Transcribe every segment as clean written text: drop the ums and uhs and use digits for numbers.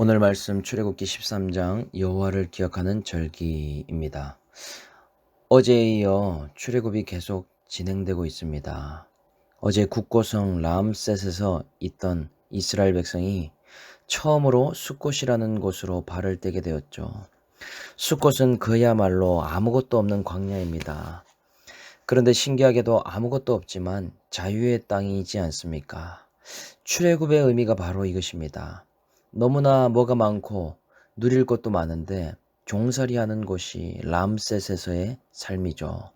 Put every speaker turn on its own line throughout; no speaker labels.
오늘 말씀 출애굽기 13장 여호와를 기억하는 절기입니다. 어제에 이어 출애굽이 계속 진행되고 있습니다. 어제 국고성 람셋에서 있던 이스라엘 백성이 처음으로 숫곳이라는 곳으로 발을 떼게 되었죠. 숫곳은 그야말로 아무것도 없는 광야입니다. 그런데 신기하게도 아무것도 없지만 자유의 땅이지 않습니까? 출애굽의 의미가 바로 이것입니다. 너무나 뭐가 많고 누릴 것도 많은데 종살이하는 곳이 람셋에서의 삶이죠.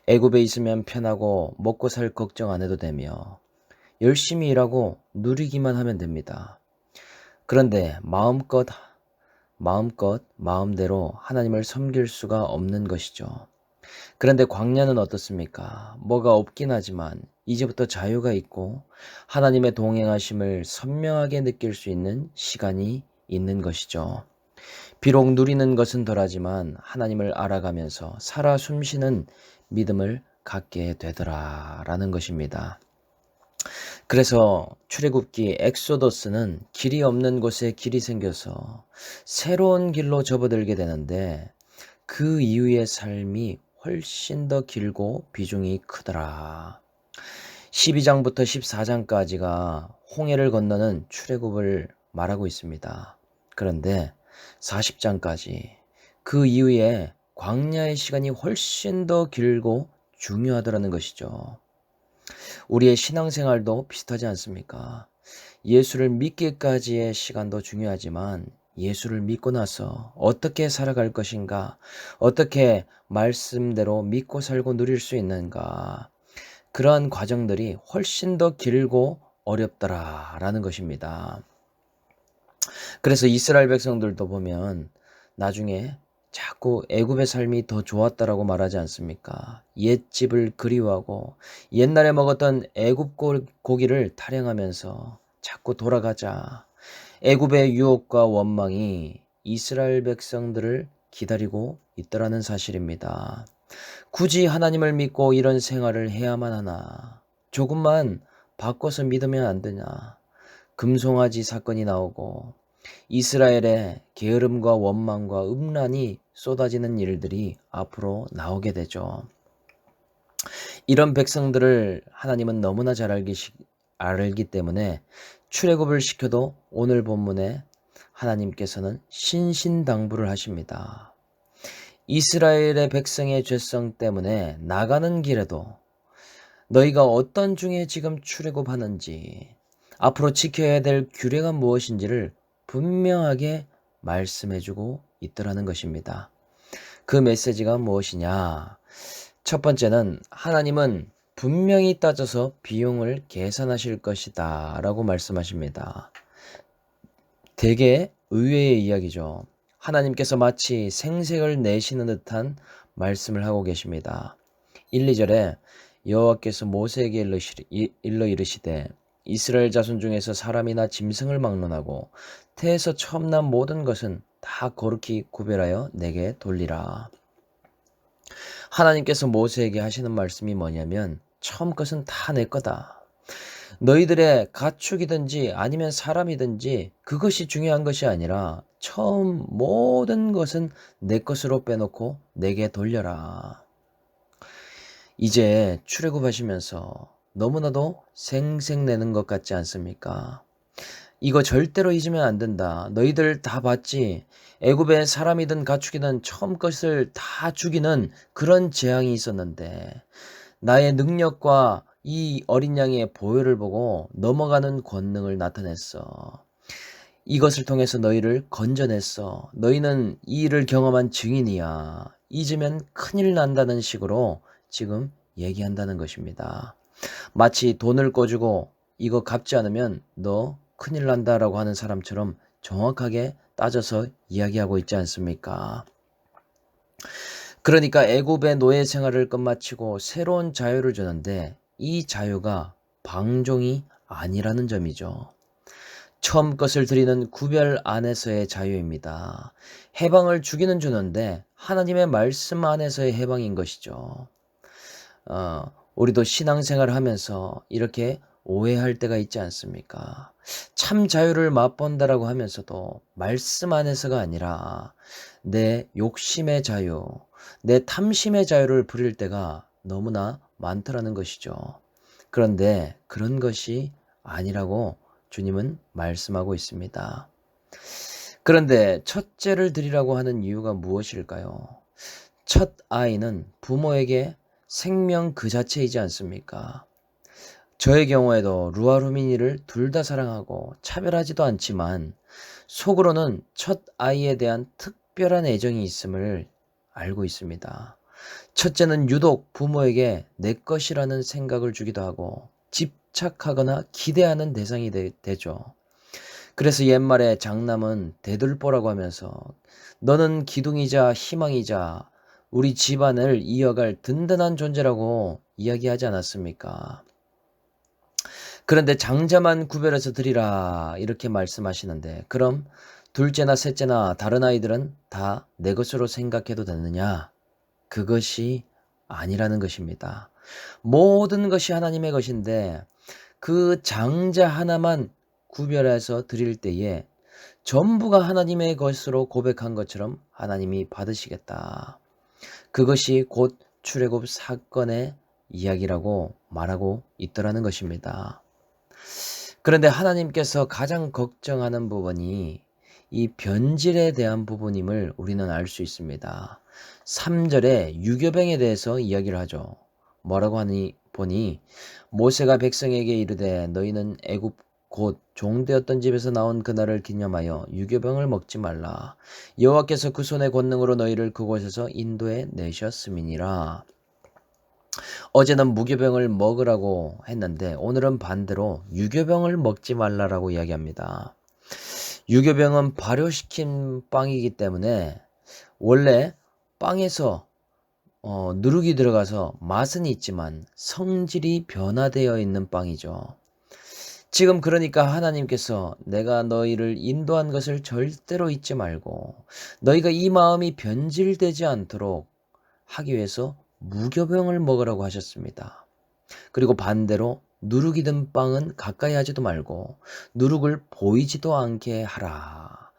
애굽에 있으면 편하고 먹고 살 걱정 안 해도 되며 열심히 일하고 누리기만 하면 됩니다. 그런데 마음대로 하나님을 섬길 수가 없는 것이죠. 그런데 광야는 어떻습니까? 뭐가 없긴 하지만 이제부터 자유가 있고 하나님의 동행하심을 선명하게 느낄 수 있는 시간이 있는 것이죠. 비록 누리는 것은 덜하지만 하나님을 알아가면서 살아 숨쉬는 믿음을 갖게 되더라라는 것입니다. 그래서 출애굽기 엑소더스는 길이 없는 곳에 길이 생겨서 새로운 길로 접어들게 되는데 그 이후의 삶이 훨씬 더 길고 비중이 크더라. 12장부터 14장까지가 홍해를 건너는 출애굽을 말하고 있습니다. 그런데 40장까지 그 이후에 광야의 시간이 훨씬 더 길고 중요하더라는 것이죠. 우리의 신앙생활도 비슷하지 않습니까? 예수를 믿기까지의 시간도 중요하지만 예수를 믿고 나서 어떻게 살아갈 것인가, 어떻게 말씀대로 믿고 살고 누릴 수 있는가, 그러한 과정들이 훨씬 더 길고 어렵더라라는 것입니다. 그래서 이스라엘 백성들도 보면 나중에 자꾸 애굽의 삶이 더 좋았다라고 말하지 않습니까? 옛집을 그리워하고 옛날에 먹었던 애굽 고기를 타령하면서 자꾸 돌아가자. 애굽의 유혹과 원망이 이스라엘 백성들을 기다리고 있더라는 사실입니다. 굳이 하나님을 믿고 이런 생활을 해야만 하나? 조금만 바꿔서 믿으면 안 되냐? 금송아지 사건이 나오고 이스라엘의 게으름과 원망과 음란이 쏟아지는 일들이 앞으로 나오게 되죠. 이런 백성들을 하나님은 너무나 잘 알기 때문에 출애굽을 시켜도 오늘 본문에 하나님께서는 신신당부를 하십니다. 이스라엘의 백성의 죄성 때문에 나가는 길에도 너희가 어떤 중에 지금 출애굽하는지 앞으로 지켜야 될 규례가 무엇인지를 분명하게 말씀해주고 있더라는 것입니다. 그 메시지가 무엇이냐? 첫 번째는 하나님은 분명히 따져서 비용을 계산하실 것이다 라고 말씀하십니다. 되게 의외의 이야기죠. 하나님께서 마치 생색을 내시는 듯한 말씀을 하고 계십니다. 1, 2절에 여호와께서 모세에게 일러 이르시되 이스라엘 자손 중에서 사람이나 짐승을 막론하고 태에서 처음 난 모든 것은 다 거룩히 구별하여 내게 돌리라. 하나님께서 모세에게 하시는 말씀이 뭐냐면 처음 것은 다 내 거다. 너희들의 가축이든지 아니면 사람이든지 그것이 중요한 것이 아니라 처음 모든 것은 내 것으로 빼놓고 내게 돌려라. 이제 출애굽하시면서 너무나도 생색내는 것 같지 않습니까? 이거 절대로 잊으면 안 된다. 너희들 다 봤지? 애굽에 사람이든 가축이든 처음 것을 다 죽이는 그런 재앙이 있었는데 나의 능력과 이 어린 양의 보혈을 보고 넘어가는 권능을 나타냈어. 이것을 통해서 너희를 건져냈어. 너희는 이 일을 경험한 증인이야. 잊으면 큰일 난다는 식으로 지금 얘기한다는 것입니다. 마치 돈을 꿔주고 이거 갚지 않으면 너 큰일 난다라고 하는 사람처럼 정확하게 따져서 이야기하고 있지 않습니까? 그러니까 애굽의 노예 생활을 끝마치고 새로운 자유를 주는데 이 자유가 방종이 아니라는 점이죠. 처음 것을 드리는 구별 안에서의 자유입니다. 해방을 주기는 주는데 하나님의 말씀 안에서의 해방인 것이죠. 우리도 신앙생활을 하면서 이렇게 오해할 때가 있지 않습니까? 참 자유를 맛본다라고 하면서도 말씀 안에서가 아니라 내 욕심의 자유, 내 탐심의 자유를 부릴 때가 너무나 많더라는 것이죠. 그런데 그런 것이 아니라고 주님은 말씀하고 있습니다. 그런데 첫째를 드리라고 하는 이유가 무엇일까요? 첫 아이는 부모에게 생명 그 자체이지 않습니까? 저의 경우에도 루아루미니를 둘 다 사랑하고 차별하지도 않지만 속으로는 첫 아이에 대한 특별한 애정이 있음을 알고 있습니다. 첫째는 유독 부모에게 내 것이라는 생각을 주기도 하고 집착하거나 기대하는 대상이 되죠. 그래서 옛말에 장남은 대들보라고 하면서 너는 기둥이자 희망이자 우리 집안을 이어갈 든든한 존재라고 이야기하지 않았습니까? 그런데 장자만 구별해서 드리라 이렇게 말씀하시는데 그럼 둘째나 셋째나 다른 아이들은 다 내 것으로 생각해도 되느냐? 그것이 아니라는 것입니다. 모든 것이 하나님의 것인데 그 장자 하나만 구별해서 드릴 때에 전부가 하나님의 것으로 고백한 것처럼 하나님이 받으시겠다. 그것이 곧 출애굽 사건의 이야기라고 말하고 있더라는 것입니다. 그런데 하나님께서 가장 걱정하는 부분이 이 변질에 대한 부분임을 우리는 알 수 있습니다. 3절에 유교병에 대해서 이야기를 하죠. 뭐라고 하니 보니 모세가 백성에게 이르되 너희는 애굽 곧 종되었던 집에서 나온 그날을 기념하여 유교병을 먹지 말라. 여호와께서 그 손의 권능으로 너희를 그곳에서 인도해 내셨음이니라. 어제는 무교병을 먹으라고 했는데 오늘은 반대로 유교병을 먹지 말라라고 이야기합니다. 유교병은 발효시킨 빵이기 때문에 원래 빵에서 누룩이 들어가서 맛은 있지만 성질이 변화되어 있는 빵이죠. 지금 그러니까 하나님께서 내가 너희를 인도한 것을 절대로 잊지 말고 너희가 이 마음이 변질되지 않도록 하기 위해서 무교병을 먹으라고 하셨습니다. 그리고 반대로 누룩이 든 빵은 가까이 하지도 말고 누룩을 보이지도 않게 하라.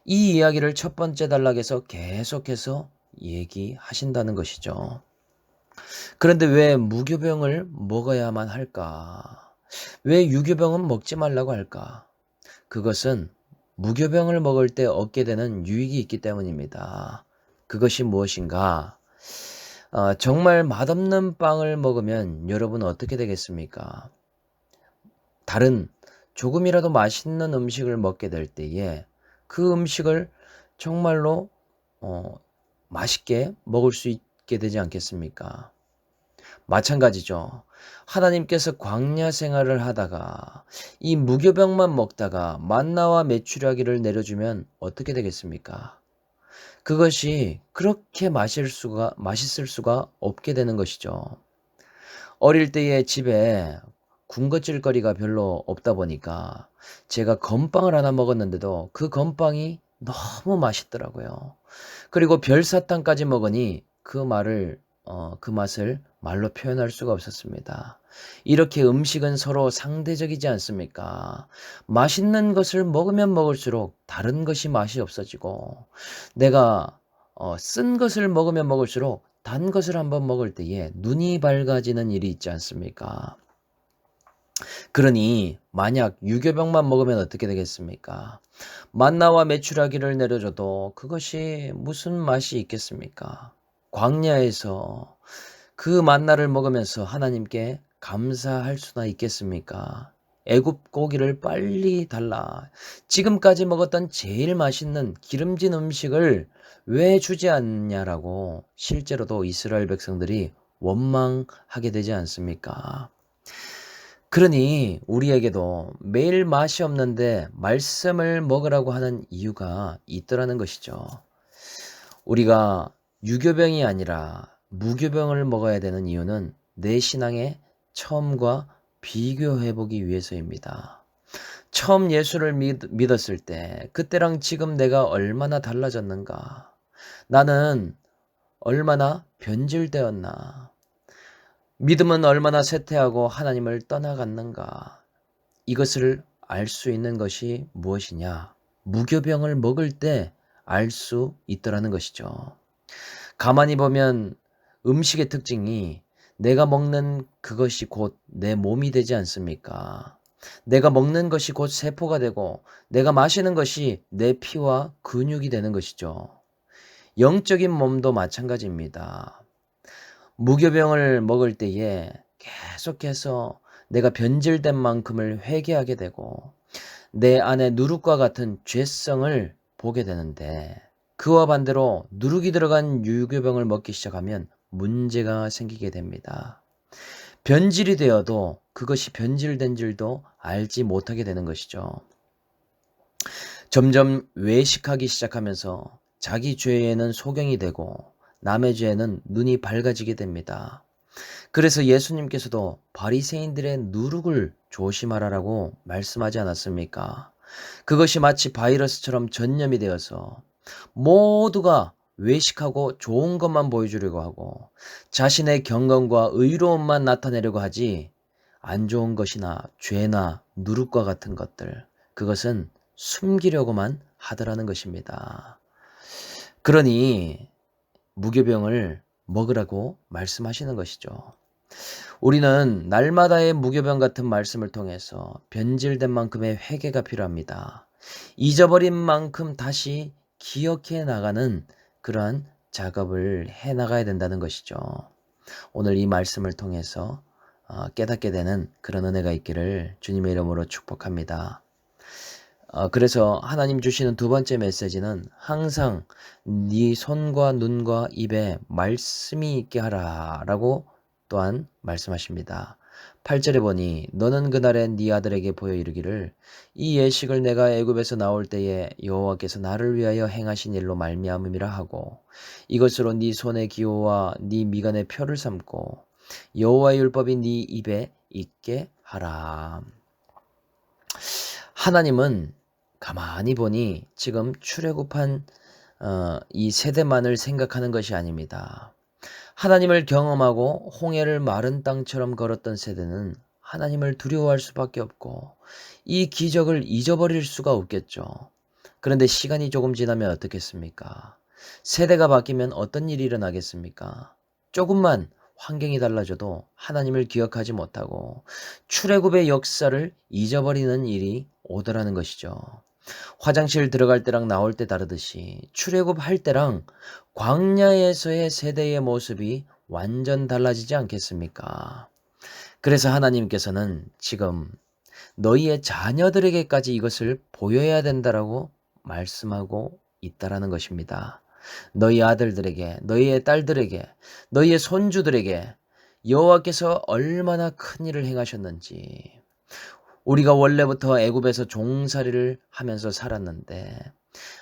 이 이야기를 첫 번째 단락에서 계속해서 얘기하신다는 것이죠. 그런데 왜 무교병을 먹어야만 할까? 왜 유교병은 먹지 말라고 할까? 그것은 무교병을 먹을 때 얻게 되는 유익이 있기 때문입니다. 그것이 무엇인가? 정말 맛없는 빵을 먹으면 여러분 어떻게 되겠습니까? 다른 조금이라도 맛있는 음식을 먹게 될 때에 그 음식을 정말로 맛있게 먹을 수 있게 되지 않겠습니까? 마찬가지죠. 하나님께서 광야 생활을 하다가 이 무교병만 먹다가 만나와 메추라기를 내려주면 어떻게 되겠습니까? 그것이 그렇게 맛있을 수가 없게 되는 것이죠. 어릴 때에 집에 군것질거리가 별로 없다 보니까 제가 건빵을 하나 먹었는데도 그 건빵이 너무 맛있더라고요. 그리고 별사탕까지 먹으니 그 맛을 말로 표현할 수가 없었습니다. 이렇게 음식은 서로 상대적이지 않습니까? 맛있는 것을 먹으면 먹을수록 다른 것이 맛이 없어지고 내가 쓴 것을 먹으면 먹을수록 단 것을 한번 먹을 때에 눈이 밝아지는 일이 있지 않습니까? 그러니 만약 유교병만 먹으면 어떻게 되겠습니까? 만나와 메추라기를 내려줘도 그것이 무슨 맛이 있겠습니까? 광야에서 그 만나를 먹으면서 하나님께 감사할 수나 있겠습니까? 애굽 고기를 빨리 달라. 지금까지 먹었던 제일 맛있는 기름진 음식을 왜 주지 않냐라고 실제로도 이스라엘 백성들이 원망하게 되지 않습니까? 그러니 우리에게도 매일 맛이 없는데 말씀을 먹으라고 하는 이유가 있더라는 것이죠. 우리가 유교병이 아니라 무교병을 먹어야 되는 이유는 내 신앙의 처음과 비교해 보기 위해서입니다. 처음 예수를 믿었을 때 그때랑 지금 내가 얼마나 달라졌는가? 나는 얼마나 변질되었나? 믿음은 얼마나 쇠퇴하고 하나님을 떠나갔는가. 이것을 알 수 있는 것이 무엇이냐? 무교병을 먹을 때 알 수 있더라는 것이죠. 가만히 보면 음식의 특징이 내가 먹는 그것이 곧 내 몸이 되지 않습니까? 내가 먹는 것이 곧 세포가 되고 내가 마시는 것이 내 피와 근육이 되는 것이죠. 영적인 몸도 마찬가지입니다. 무교병을 먹을 때에 계속해서 내가 변질된 만큼을 회개하게 되고 내 안에 누룩과 같은 죄성을 보게 되는데 그와 반대로 누룩이 들어간 유교병을 먹기 시작하면 문제가 생기게 됩니다. 변질이 되어도 그것이 변질된 줄도 알지 못하게 되는 것이죠. 점점 외식하기 시작하면서 자기 죄에는 소경이 되고 남의 죄에는 눈이 밝아지게 됩니다. 그래서 예수님께서도 바리새인들의 누룩을 조심하라라고 말씀하지 않았습니까? 그것이 마치 바이러스처럼 전염이 되어서 모두가 외식하고 좋은 것만 보여주려고 하고 자신의 경건과 의로움만 나타내려고 하지 안 좋은 것이나 죄나 누룩과 같은 것들 그것은 숨기려고만 하더라는 것입니다. 그러니 무교병을 먹으라고 말씀하시는 것이죠. 우리는 날마다의 무교병 같은 말씀을 통해서 변질된 만큼의 회개가 필요합니다. 잊어버린 만큼 다시 기억해 나가는 그러한 작업을 해 나가야 된다는 것이죠. 오늘 이 말씀을 통해서 깨닫게 되는 그런 은혜가 있기를 주님의 이름으로 축복합니다. 그래서 하나님 주시는 두 번째 메시지는 항상 네 손과 눈과 입에 말씀이 있게 하라 라고 또한 말씀하십니다. 8절에 보니 너는 그날에 네 아들에게 보여 이르기를 이 예식을 내가 애굽에서 나올 때에 여호와께서 나를 위하여 행하신 일로 말미암음이라 하고 이것으로 네 손의 기호와 네 미간의 표를 삼고 여호와의 율법이 네 입에 있게 하라. 하나님은 가만히 보니 지금 출애굽한 이 세대만을 생각하는 것이 아닙니다. 하나님을 경험하고 홍해를 마른 땅처럼 걸었던 세대는 하나님을 두려워할 수밖에 없고 이 기적을 잊어버릴 수가 없겠죠. 그런데 시간이 조금 지나면 어떻겠습니까? 세대가 바뀌면 어떤 일이 일어나겠습니까? 조금만 환경이 달라져도 하나님을 기억하지 못하고 출애굽의 역사를 잊어버리는 일이 오더라는 것이죠. 화장실 들어갈 때랑 나올 때 다르듯이 출애굽할 때랑 광야에서의 세대의 모습이 완전 달라지지 않겠습니까? 그래서 하나님께서는 지금 너희의 자녀들에게까지 이것을 보여야 된다라고 말씀하고 있다라는 것입니다. 너희 아들들에게, 너희의 딸들에게, 너희의 손주들에게 여호와께서 얼마나 큰 일을 행하셨는지 우리가 원래부터 애굽에서 종살이를 하면서 살았는데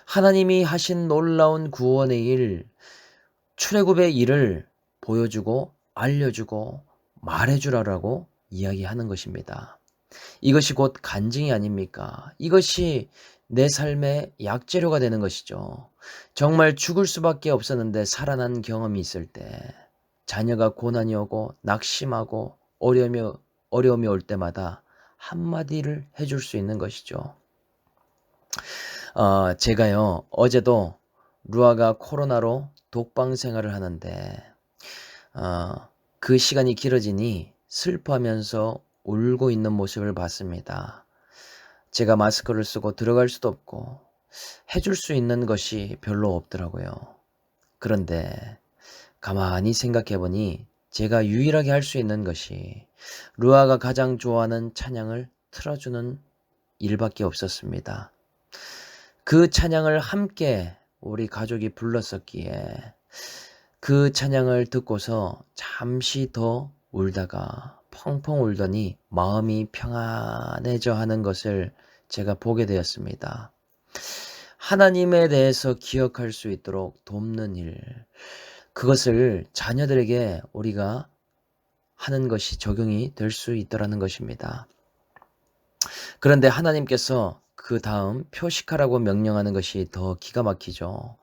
하나님이 하신 놀라운 구원의 일, 출애굽의 일을 보여주고 알려주고 말해주라라고 이야기하는 것입니다. 이것이 곧 간증이 아닙니까? 이것이 내 삶의 약재료가 되는 것이죠. 정말 죽을 수밖에 없었는데 살아난 경험이 있을 때 자녀가 고난이 오고 낙심하고 어려움이 올 때마다 한마디를 해줄 수 있는 것이죠. 제가요, 어제도 루아가 코로나로 독방 생활을 하는데, 그 시간이 길어지니 슬퍼하면서 울고 있는 모습을 봤습니다. 제가 마스크를 쓰고 들어갈 수도 없고, 해줄 수 있는 것이 별로 없더라고요. 그런데 가만히 생각해 보니 제가 유일하게 할 수 있는 것이 루아가 가장 좋아하는 찬양을 틀어주는 일밖에 없었습니다. 그 찬양을 함께 우리 가족이 불렀었기에 그 찬양을 듣고서 잠시 더 울다가 펑펑 울더니 마음이 평안해져 하는 것을 제가 보게 되었습니다. 하나님에 대해서 기억할 수 있도록 돕는 일, 그것을 자녀들에게 우리가 하는 것이 적용이 될 수 있더라는 것입니다. 그런데 하나님께서 그 다음 표식하라고 명령하는 것이 더 기가 막히죠.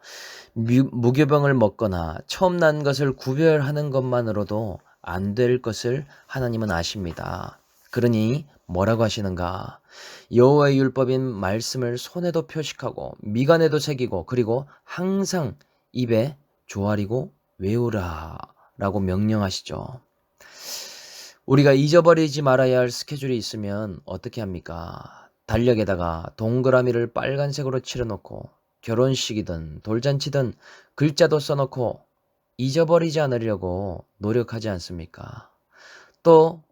무교병을 먹거나 처음 난 것을 구별하는 것만으로도 안 될 것을 하나님은 아십니다. 그러니 뭐라고 하시는가? 여호와의 율법인 말씀을 손에도 표식하고 미간에도 새기고 그리고 항상 입에 조아리고 외우라 라고 명령하시죠. 우리가 잊어버리지 말아야 할 스케줄이 있으면 어떻게 합니까? 달력에다가 동그라미를 빨간색으로 칠해놓고 결혼식이든 돌잔치든 글자도 써놓고 잊어버리지 않으려고 노력하지 않습니까? 또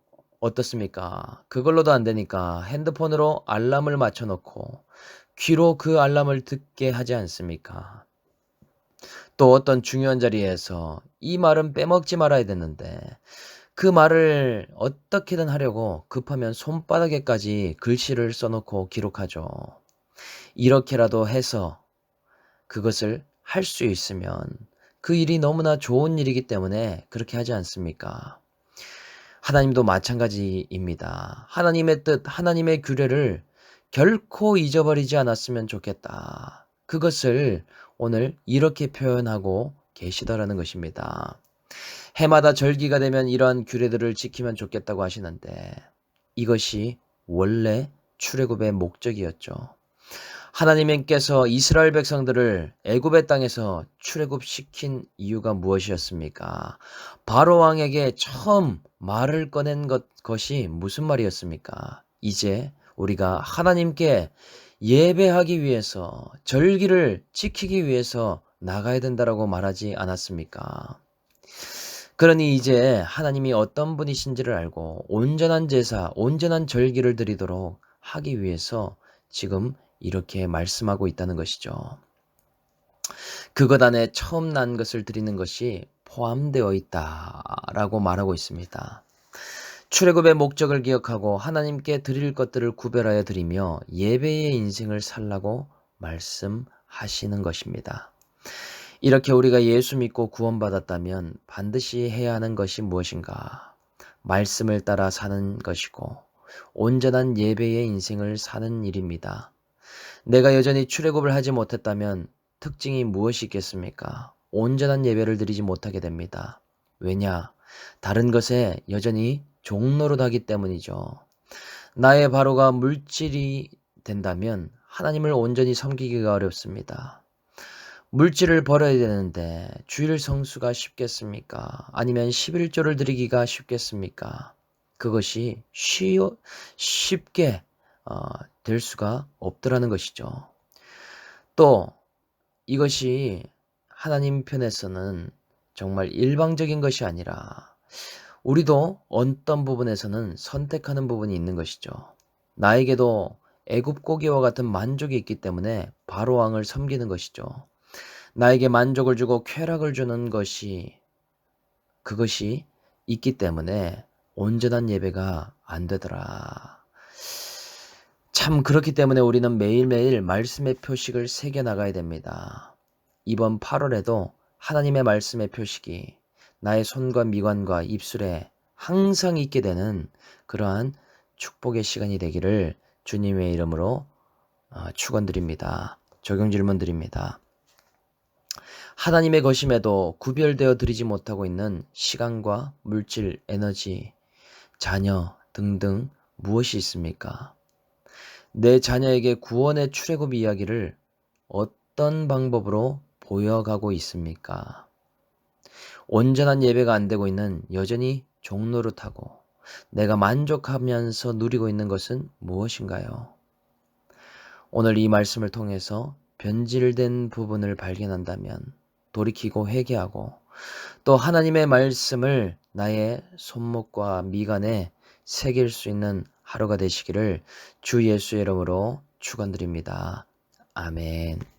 어떻습니까? 그걸로도 안 되니까 핸드폰으로 알람을 맞춰놓고 귀로 그 알람을 듣게 하지 않습니까? 또 어떤 중요한 자리에서 이 말은 빼먹지 말아야 되는데 그 말을 어떻게든 하려고 급하면 손바닥에까지 글씨를 써놓고 기록하죠. 이렇게라도 해서 그것을 할 수 있으면 그 일이 너무나 좋은 일이기 때문에 그렇게 하지 않습니까? 하나님도 마찬가지입니다. 하나님의 뜻, 하나님의 규례를 결코 잊어버리지 않았으면 좋겠다. 그것을 오늘 이렇게 표현하고 계시더라는 것입니다. 해마다 절기가 되면 이러한 규례들을 지키면 좋겠다고 하시는데 이것이 원래 출애굽의 목적이었죠. 하나님께서 이스라엘 백성들을 애굽의 땅에서 출애굽시킨 이유가 무엇이었습니까? 바로 왕에게 처음 말을 꺼낸 것이 무슨 말이었습니까? 이제 우리가 하나님께 예배하기 위해서 절기를 지키기 위해서 나가야 된다라고 말하지 않았습니까? 그러니 이제 하나님이 어떤 분이신지를 알고 온전한 제사, 온전한 절기를 드리도록 하기 위해서 지금 이렇게 말씀하고 있다는 것이죠. 그것 안에 처음 난 것을 드리는 것이 포함되어 있다라고 말하고 있습니다. 출애굽의 목적을 기억하고 하나님께 드릴 것들을 구별하여 드리며 예배의 인생을 살라고 말씀하시는 것입니다. 이렇게 우리가 예수 믿고 구원받았다면 반드시 해야 하는 것이 무엇인가? 말씀을 따라 사는 것이고 온전한 예배의 인생을 사는 일입니다. 내가 여전히 출애굽을 하지 못했다면 특징이 무엇이 있겠습니까? 온전한 예배를 드리지 못하게 됩니다. 왜냐? 다른 것에 여전히 종노릇하기 때문이죠. 나의 바로가 물질이 된다면 하나님을 온전히 섬기기가 어렵습니다. 물질을 벌어야 되는데 주일 성수가 쉽겠습니까? 아니면 11조를 드리기가 쉽겠습니까? 그것이 쉽게 될 수가 없더라는 것이죠. 또 이것이 하나님 편에서는 정말 일방적인 것이 아니라 우리도 어떤 부분에서는 선택하는 부분이 있는 것이죠. 나에게도 애굽 고기와 같은 만족이 있기 때문에 바로 왕을 섬기는 것이죠. 나에게 만족을 주고 쾌락을 주는 그것이 있기 때문에 온전한 예배가 안 되더라. 참 그렇기 때문에 우리는 매일매일 말씀의 표식을 새겨 나가야 됩니다. 이번 8월에도 하나님의 말씀의 표식이 나의 손과 미관과 입술에 항상 있게 되는 그러한 축복의 시간이 되기를 주님의 이름으로 축원드립니다. 적용 질문 드립니다. 하나님의 것임에도 구별되어 드리지 못하고 있는 시간과 물질, 에너지, 자녀 등등 무엇이 있습니까? 내 자녀에게 구원의 출애굽 이야기를 어떤 방법으로 보여가고 있습니까? 온전한 예배가 안 되고 있는 여전히 종노릇하고 내가 만족하면서 누리고 있는 것은 무엇인가요? 오늘 이 말씀을 통해서 변질된 부분을 발견한다면 돌이키고 회개하고 또 하나님의 말씀을 나의 손목과 미간에 새길 수 있는 하루가 되시기를 주 예수의 이름으로 축원드립니다. 아멘.